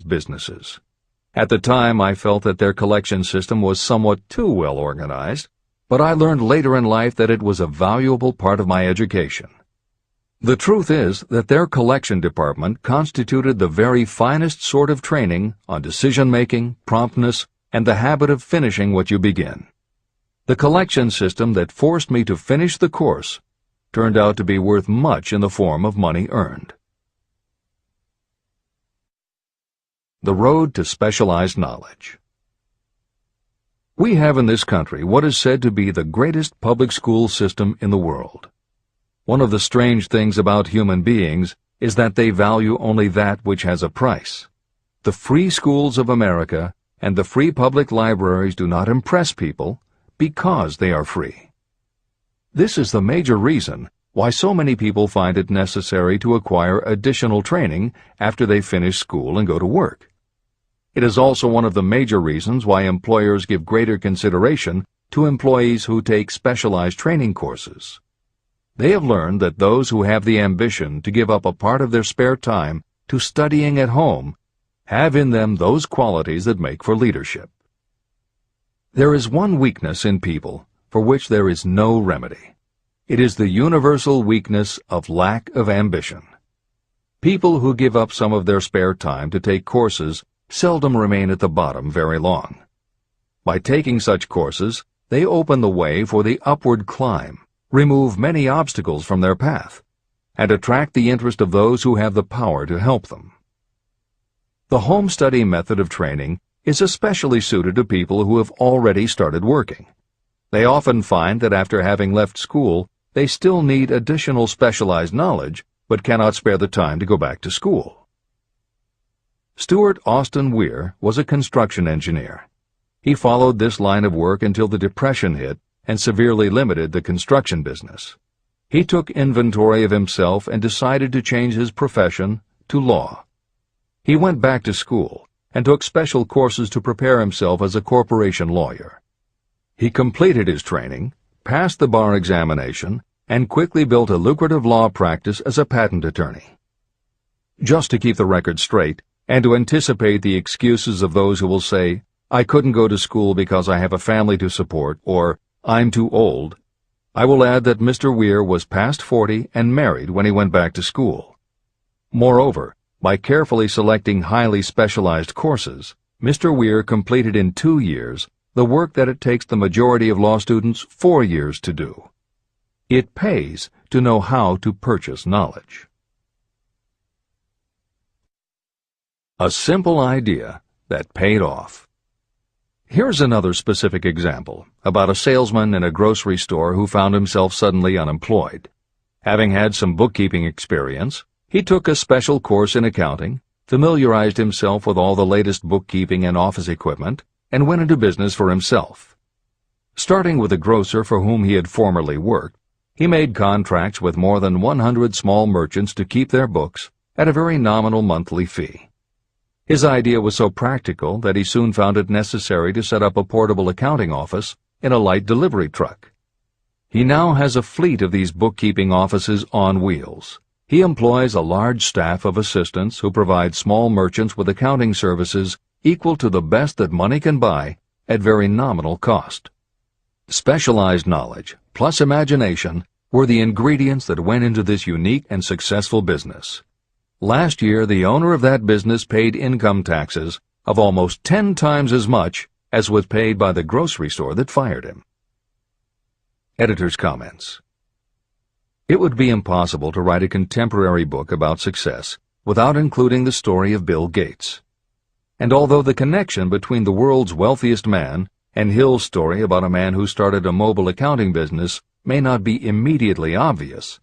largest businesses. At the time, I felt that their collection system was somewhat too well organized, but I learned later in life that it was a valuable part of my education. The truth is that their collection department constituted the very finest sort of training on decision-making, promptness, and the habit of finishing what you begin. The collection system that forced me to finish the course turned out to be worth much in the form of money earned. The road to specialized knowledge. We have in this country what is said to be the greatest public school system in the world. One of the strange things about human beings is that they value only that which has a price. The free schools of America and the free public libraries do not impress people because they are free. This is the major reason why so many people find it necessary to acquire additional training after they finish school and go to work. It is also one of the major reasons why employers give greater consideration to employees who take specialized training courses. They have learned that those who have the ambition to give up a part of their spare time to studying at home have in them those qualities that make for leadership. There is one weakness in people for which there is no remedy. It is the universal weakness of lack of ambition. People who give up some of their spare time to take courses seldom remain at the bottom very long. By taking such courses, they open the way for the upward climb, remove many obstacles from their path, and attract the interest of those who have the power to help them. The home study method of training is especially suited to people who have already started working. They often find that after having left school, they still need additional specialized knowledge, but cannot spare the time to go back to school. Stuart Austin Weir was a construction engineer. He followed this line of work until the Depression hit and severely limited the construction business. He took inventory of himself and decided to change his profession to law. He went back to school and took special courses to prepare himself as a corporation lawyer. He completed his training, passed the bar examination, and quickly built a lucrative law practice as a patent attorney. Just to keep the record straight, and to anticipate the excuses of those who will say, "I couldn't go to school because I have a family to support," or "I'm too old," I will add that Mr. Weir was past 40 and married when he went back to school. Moreover, by carefully selecting highly specialized courses, Mr. Weir completed in 2 years the work that it takes the majority of law students 4 years to do. It pays to know how to purchase knowledge. A simple idea that paid off. Here's another specific example about a salesman in a grocery store who found himself suddenly unemployed. Having had some bookkeeping experience, he took a special course in accounting, familiarized himself with all the latest bookkeeping and office equipment, and went into business for himself. Starting with a grocer for whom he had formerly worked, he made contracts with more than 100 small merchants to keep their books at a very nominal monthly fee. His idea was so practical that he soon found it necessary to set up a portable accounting office in a light delivery truck. He now has a fleet of these bookkeeping offices on wheels. He employs a large staff of assistants who provide small merchants with accounting services equal to the best that money can buy at very nominal cost. Specialized knowledge plus imagination were the ingredients that went into this unique and successful business. Last year, the owner of that business paid income taxes of almost 10 times as much as was paid by the grocery store that fired him. Editor's comments. It would be impossible to write a contemporary book about success without including the story of Bill Gates. And although the connection between the world's wealthiest man and Hill's story about a man who started a mobile accounting business may not be immediately obvious,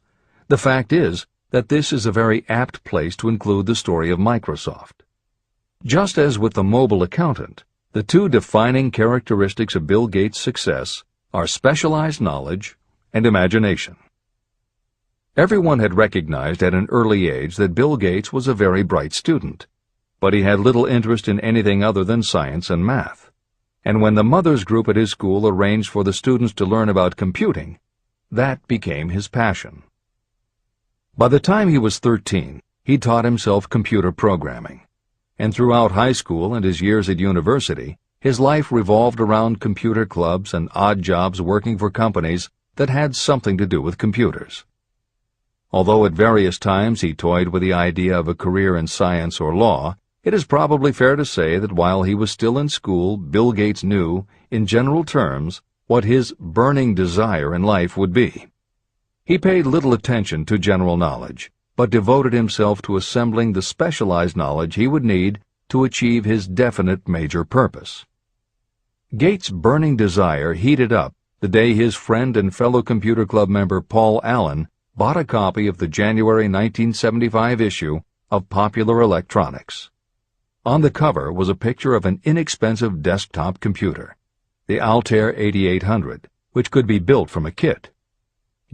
the fact is that this is a very apt place to include the story of Microsoft. Just as with the mobile accountant, the two defining characteristics of Bill Gates' success are specialized knowledge and imagination. Everyone had recognized at an early age that Bill Gates was a very bright student, but he had little interest in anything other than science and math. And when the mothers group at his school arranged for the students to learn about computing, that became his passion. By the time he was 13, he taught himself computer programming. and throughout high school and his years at university, his life revolved around computer clubs and odd jobs working for companies that had something to do with computers. Although at various times he toyed with the idea of a career in science or law, it is probably fair to say that while he was still in school, Bill Gates knew, in general terms, what his burning desire in life would be. He paid little attention to general knowledge, but devoted himself to assembling the specialized knowledge he would need to achieve his definite major purpose. Gates' burning desire heated up the day his friend and fellow computer club member Paul Allen bought a copy of the January 1975 issue of Popular Electronics. On the cover was a picture of an inexpensive desktop computer, the Altair 8800, which could be built from a kit.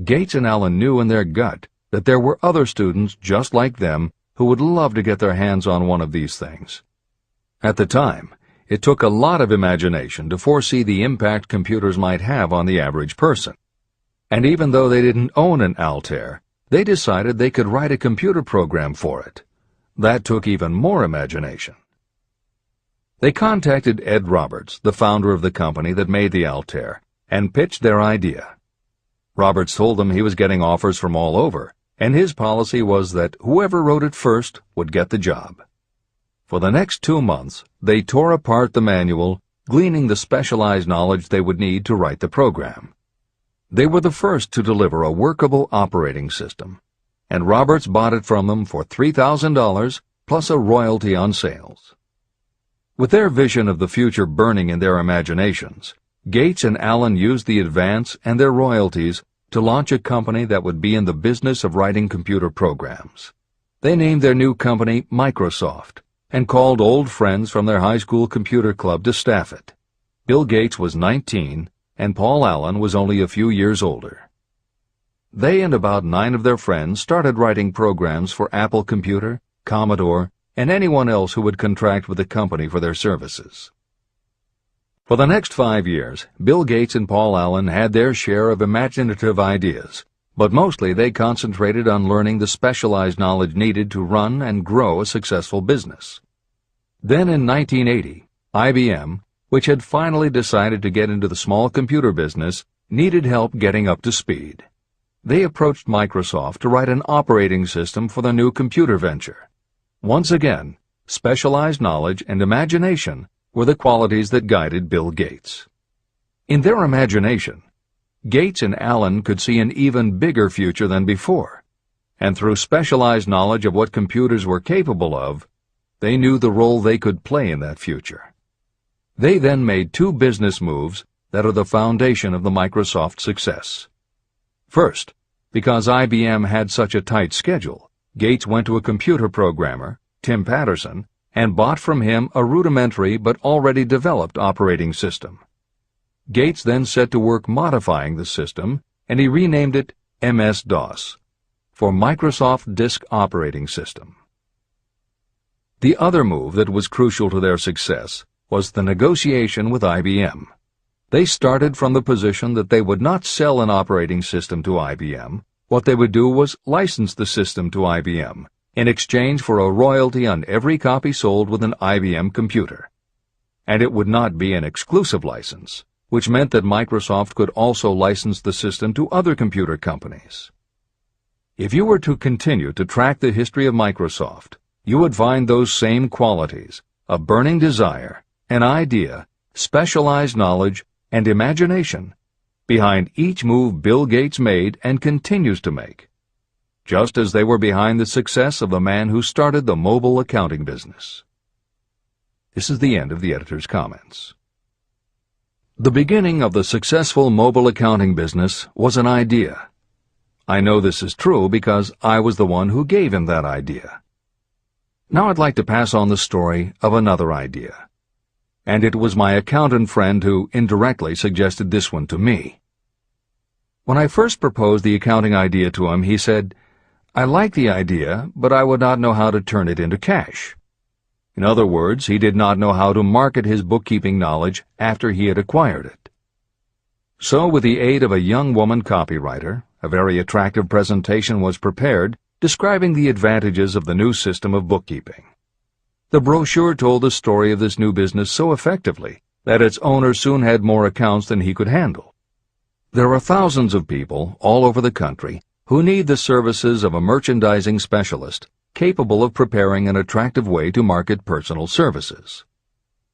Gates and Allen knew in their gut that there were other students just like them who would love to get their hands on one of these things. At the time, it took a lot of imagination to foresee the impact computers might have on the average person. And even though they didn't own an Altair, they decided they could write a computer program for it. That took even more imagination. They contacted Ed Roberts, the founder of the company that made the Altair, and pitched their idea. Roberts told them he was getting offers from all over, and his policy was that whoever wrote it first would get the job. For the next 2 months, they tore apart the manual, gleaning the specialized knowledge they would need to write the program. They were the first to deliver a workable operating system, and Roberts bought it from them for $3,000 plus a royalty on sales. With their vision of the future burning in their imaginations, Gates and Allen used the advance and their royalties to launch a company that would be in the business of writing computer programs. They named their new company Microsoft and called old friends from their high school computer club to staff it. Bill Gates was 19 and Paul Allen was only a few years older. They and about 9 of their friends started writing programs for Apple Computer, Commodore, and anyone else who would contract with the company for their services. For the next 5 years, Bill Gates and Paul Allen had their share of imaginative ideas, but mostly they concentrated on learning the specialized knowledge needed to run and grow a successful business. Then in 1980, IBM, which had finally decided to get into the small computer business, needed help getting up to speed. They approached Microsoft to write an operating system for the new computer venture. Once again, specialized knowledge and imagination were the qualities that guided Bill Gates. In their imagination, Gates and Allen could see an even bigger future than before, and through specialized knowledge of what computers were capable of, they knew the role they could play in that future. They then made 2 business moves that are the foundation of the Microsoft success. First, because IBM had such a tight schedule, Gates went to a computer programmer, Tim Patterson, and bought from him a rudimentary but already developed operating system. Gates then set to work modifying the system, and he renamed it MS-DOS, for Microsoft Disk Operating System. The other move that was crucial to their success was the negotiation with IBM. They started from the position that they would not sell an operating system to IBM. What they would do was license the system to IBM in exchange for a royalty on every copy sold with an IBM computer. And it would not be an exclusive license, which meant that Microsoft could also license the system to other computer companies. If you were to continue to track the history of Microsoft, you would find those same qualities: a burning desire, an idea, specialized knowledge, and imagination behind each move Bill Gates made and continues to make, just as they were behind the success of the man who started the mobile accounting business. This is the end of the editor's comments. The beginning of the successful mobile accounting business was an idea. I know this is true because I was the one who gave him that idea. Now I'd like to pass on the story of another idea. And it was my accountant friend who indirectly suggested this one to me. When I first proposed the accounting idea to him, he said, "I like the idea, but I would not know how to turn it into cash." In other words, he did not know how to market his bookkeeping knowledge after he had acquired it. So, with the aid of a young woman copywriter, a very attractive presentation was prepared describing the advantages of the new system of bookkeeping. The brochure told the story of this new business so effectively that its owner soon had more accounts than he could handle. There are thousands of people all over the country who need the services of a merchandising specialist capable of preparing an attractive way to market personal services.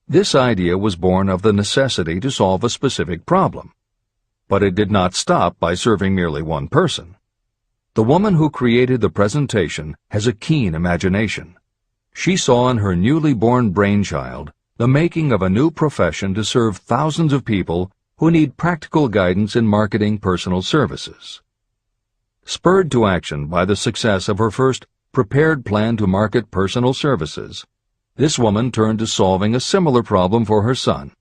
This idea was born of the necessity to solve a specific problem. But it did not stop by serving merely one person. The woman who created the presentation has a keen imagination. She saw in her newly born brainchild the making of a new profession to serve thousands of people who need practical guidance in marketing personal services. Spurred to action by the success of her first prepared plan to market personal services, this woman turned to solving a similar problem for her son.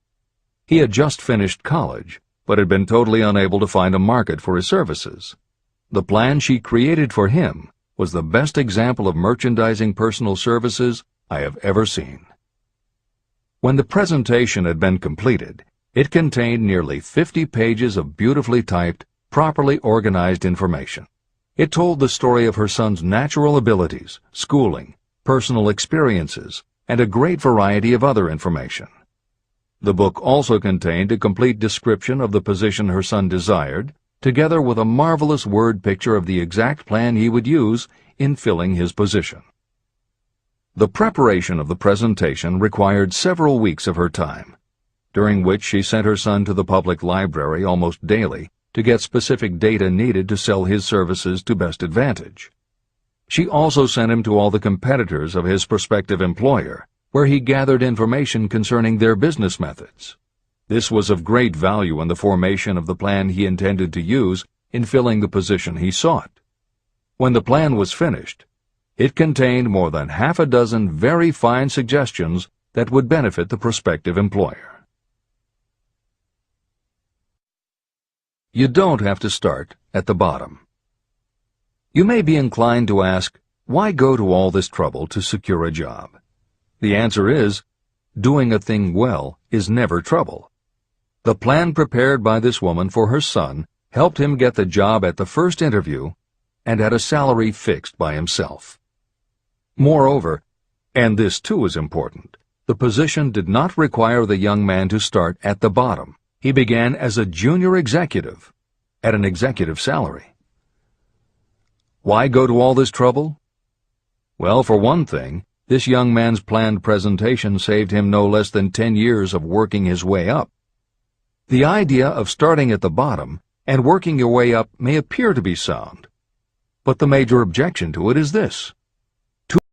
He had just finished college, but had been totally unable to find a market for his services. The plan she created for him was the best example of merchandising personal services I have ever seen. When the presentation had been completed, it contained nearly 50 pages of beautifully typed, properly organized information. It told the story of her son's natural abilities, schooling, personal experiences, and a great variety of other information. The book also contained a complete description of the position her son desired, together with a marvelous word picture of the exact plan he would use in filling his position. The preparation of the presentation required several weeks of her time, during which she sent her son to the public library almost daily to get specific data needed to sell his services to best advantage. She also sent him to all the competitors of his prospective employer, where he gathered information concerning their business methods. This was of great value in the formation of the plan he intended to use in filling the position he sought. When the plan was finished, it contained more than half a dozen very fine suggestions that would benefit the prospective employer. You don't have to start at the bottom. You may be inclined to ask, why go to all this trouble to secure a job? The answer is, doing a thing well is never trouble. The plan prepared by this woman for her son helped him get the job at the first interview and at a salary fixed by himself. Moreover, and this too is important, the position did not require the young man to start at the bottom. He began as a junior executive at an executive salary. Why go to all this trouble? Well, for one thing, this young man's planned presentation saved him no less than 10 years of working his way up. The idea of starting at the bottom and working your way up may appear to be sound, but the major objection to it is this.